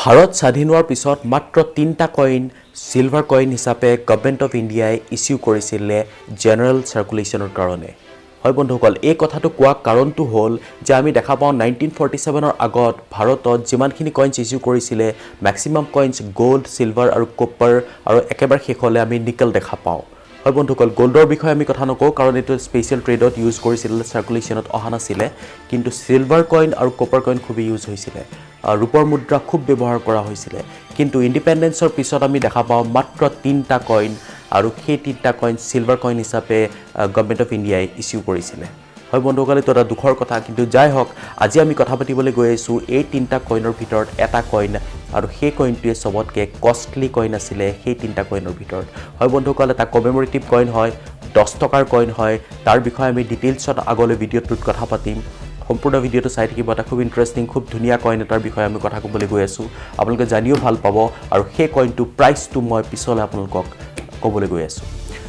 ভাৰত স্বাধীন হোৱাৰ পিছত মাত্ৰ 3টা কইন সিলভাৰ কইন হিচাপে গভৰ্নমেণ্ট অফ ইণ্ডিয়াই ইস্যু কৰিছিলে জেনাৰেল সাৰ্কুলেশ্যনৰ কাৰণে হয় বন্ধুসকল এই কথাটো কোৱা কাৰণটো হ'ল যে আমি দেখা পাওঁ 1947 ৰ আগত ভাৰতত যিমানখিনি কইনছ ইস্যু কৰিছিলে ম্যাক্সিমাম কইনছ গোল্ড সিলভাৰ আৰু কপাৰ আৰু একেবাৰে শেষলৈ আমি নিকেল দেখা পাওঁ হয় বন্ধুসকল গোল্ডৰ বিষয়ে আমি কথা নকওঁ কাৰণ এটো স্পেশাল ট্ৰেডত ইউজ কৰিছিল সাৰ্কুলেশ্যনত অহা নাছিলে কিন্তু সিলভাৰ কইন আৰু কপাৰ কইন খুব ইউজ হৈছিলে ৰূপৰ মুদ্ৰা খুব ব্যৱহাৰ কৰা হৈছিলে কিন্তু ইন্ডিপেন্ডেন্সৰ পিছত আমি দেখা পাওঁ মাত্ৰ 3টা কইন আৰু সেই 3টা কইন সিলভাৰ কইন হিচাপে গভৰ্নমেণ্ট অফ ইণ্ডিয়াই ইস্যু কৰিছিলে হয় বন্ধুসকল এটা দুখৰ কথা কিন্তু যাই হওক আজি আমি কথা পাতিবলৈ গৈ আছো এই 3টা কইনৰ ভিতৰত এটা কইন আৰু সেই কইনটোৱে সবতকে কষ্টলি কইন আছিলে সেই 3টা কইনৰ ভিতৰত হয় বন্ধুসকল এটা কমেমোৰেটিভ কইন হয় 10 টকাৰ কইন হয় তাৰ বিষয়ে আমি ডিটেইলছত আগলৈ ভিডিঅ'টোত কথা পাতিম সম্পূৰ্ণ ভিডিঅ'টো চাই থাকিব এটা খুব ইন্টাৰেষ্টিং খুব ধুনীয়া কইন এটাৰ বিষয়ে আমি কথা ক'বলৈ গৈ আছো আপোনালোকে জানিও ভাল পাব আৰু সেই কইনটো প্ৰাইচটো মই পিছলৈ আপোনালোকক ক'বলৈ গৈ আছো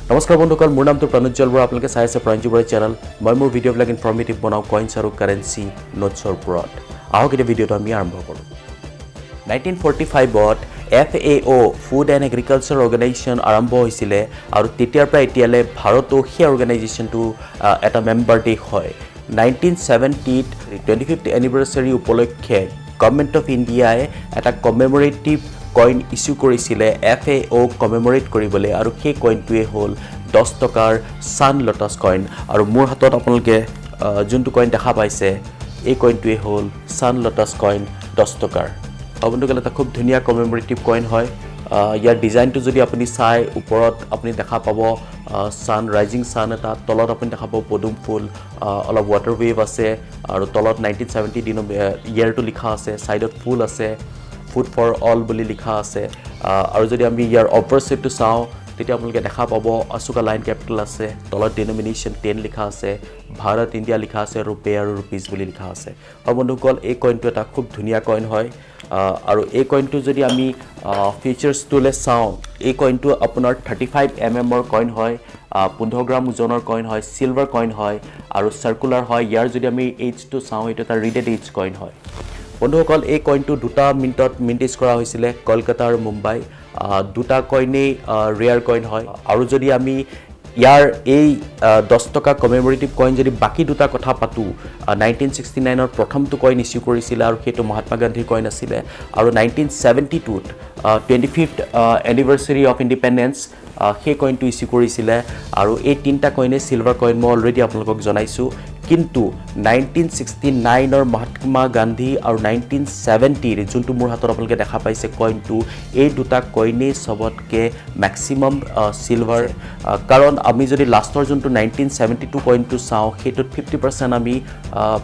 নমস্কাৰ বন্ধুসকল মোৰ নামটো প্ৰণজল বৰা আপোনালোকে চাই আছে প্ৰাঞ্জু বৰা চেনেল মই মোৰ ভিডিঅ'বিলাক ইনফৰ্মেটিভ বনাও কইনছ আৰু কাৰেন্সি নোটছৰ ওপৰত আহক এতিয়া ভিডিঅ'টো আমি আৰম্ভ কৰোঁ 1945ত FAO food and agriculture organisation আৰম্ভ হৈছিলে আৰু তেতিয়াৰ পৰা এতিয়ালৈ ভাৰতো সেই অৰ্গেনাইজেশ্যনটো এটা মেম্বাৰ দেশ হয় 1970ত 25th এনিভাৰ্সাৰী উপলক্ষে গভৰ্নমেণ্ট অফ ইণ্ডিয়াই এটা কমেমোৰেটিভ কইন ইস্যু কৰিছিলে FAO কমেমোৰেট কৰিবলৈ আৰু সেই কইনটোৱে হ'ল 10 টকাৰ সান লোটাস কইন আৰু মোৰ হাতত আপোনালোকে যোনটো কইন দেখা পাইছে এই কইনটোৱে হ'ল সান লোটাস কইন 10 টকাৰ বন্ধুসকল এটা খুব ধুনীয়া কমেমোৰেটিভ কইন হয় ইয়াৰ ডিজাইনটো যদি আপুনি চাই ওপৰত আপুনি দেখা পাব সান ৰাইজিং সান এটা তলত আপুনি দেখা পাব পদুম ফুল অলপ ওয়াটাৰ ওয়েভ আছে আৰু তলত 1970 দিনৰ ইয়াৰটো লিখা আছে সাইডত ফুল আছে ফুড ফৰ অল বুলি লিখা আছে আৰু যদি আমি ইয়াৰ অপাৰ সাইডটো চাওঁ তেতিয়া আপোনালোকে দেখা পাব অশোকা লাইন ক্যাপিটেল আছে তলত ডিনোমিনেশ্যন 10 লিখা আছে ভাৰত ইণ্ডিয়া লিখা আছে ৰূপে আৰু ৰুপিজ বুলি লিখা আছে বন্ধুসকল এই কইনটো এটা খুব ধুনীয়া কইন হয় আৰু এই কইনটো যদি আমি ফিচাৰ্ছটোলে চাওঁ এই কইনটো আপোনাৰ 35 mm ৰ কইন হয় 15 গ্ৰাম ওজনৰ কইন হয় সিলভাৰ কইন হয় আৰু সাৰ্কুলাৰ হয় ইয়াৰ যদি আমি এজটো চাওঁ এটা এটা ৰিডেড এজ কইন হয় বন্ধুসকল এই কইনটো দুটা মিনিটত মিন্টেজ কৰা হৈছিলে কলকাতা আৰু মুম্বাই দুটা কইনেই ৰেয়াৰ কইন হয় আৰু যদি আমি ইয়াৰ এই 10 টকা কমেমোৰেটিভ কইন যদি বাকি দুটা কথা পাতু 1969 ৰ প্ৰথমটো কইন ইস্যু কৰিছিল আৰু সেইটো মহাত্মা গান্ধীৰ কইন আছিল আৰু 1972 ত 25th এনিভাৰ্সাৰী অফ ইন্ডিপেন্ডেন্স সেই কইনটো ইস্যু কৰিছিল আৰু এই 3টা কইনে সিলভাৰ কইন মই অলৰেডি আপোনালোকক জনাইছো কিন্তু 1969 ৰ মহাত্মা গান্ধী আৰু 1970 ৰ যোনটো মোৰ হাতত আপোনালোকে দেখা পাইছে কইনটো এই দুটা কইনে সবতকে ম্যাক্সিমাম সিলভাৰ কাৰণ আমি যদি লাষ্টৰ যোনটো 1972 কইনটো চাওঁ হেতুত 50% আমি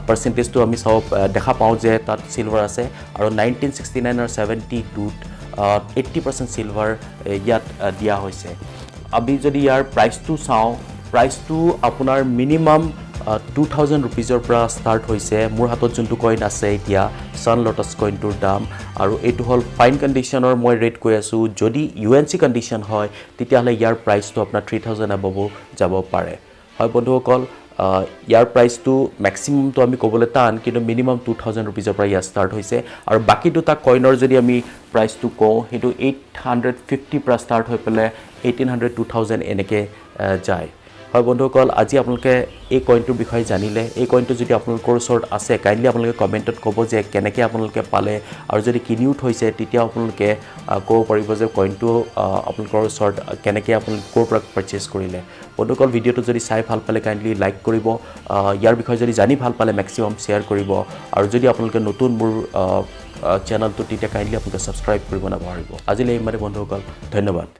পাৰ্চেন্টেজটো আমি সব দেখা পাওঁ যে তাত সিলভাৰ আছে আৰু 1969 আৰু 72 80% সিলভাৰ ইয়াত দিয়া হৈছে আমি যদি ইয়াৰ প্ৰাইচটো চাওঁ প্ৰাইচটো আপোনাৰ মিনিমাম 2000 rupees পৰা স্টাৰ্ট হৈছে মোৰ হাতত যোনটো কইন আছে এতিয়া সান লোটাস কইনটোৰ দাম আৰু এটো হল ফাইন কন্ডিশনৰ মই ৰেট কৈ আছো যদি UNC কন্ডিশন হয় তেতিয়াহলে ইয়াৰ প্ৰাইচটো আপোনাৰ 3000 above যাব পাৰে হয় বন্ধুসকল ইয়াৰ প্ৰাইচটো ম্যাক্সিমামটো আমি ক'বলৈ টান কিন্তু মিনিমাম 2000 rupees পৰা ইয়া স্টাৰ্ট হৈছে আৰু বাকি দুটা কইনৰ যদি আমি প্ৰাইচটো কওঁ হেতু 850 পৰা স্টাৰ্ট হৈ পেলে 1800 2000 এনেকে যায় হয় বন্ধুসকল আজি আপোনালোকে এই কইনটোৰ বিষয়ে জানিলে এই কইনটো যদি আপোনালোকৰ ওচৰত আছে কাইন্ডলি আপোনালোকে কমেন্টত ক'ব যে কেনেকৈ আপোনালোকে পালে আৰু যদি কিনিউট হৈছে তেতিয়া আপোনালোকে ক'ব পাৰিব যে কইনটো আপোনালোকৰ ওচৰত কেনেকৈ আপোনালোকে ক'ৰ পৰা পাৰচেজ কৰিলে বন্ধুসকল ভিডিঅ'টো যদি চাই ভাল পালে কাইন্ডলি লাইক কৰিব ইয়াৰ বিষয়ে যদি জানি ভাল পালে ম্যাক্সিমাম শেয়াৰ কৰিব আৰু যদি আপোনালোকে নতুন মোৰ চেনেলটো তেতিয়া কাইন্ডলি আপোনালোকে সাবস্ক্ৰাইব কৰিব নাপাহৰিব আজিলৈ ইমানে বন্ধুসকল ধন্যবাদ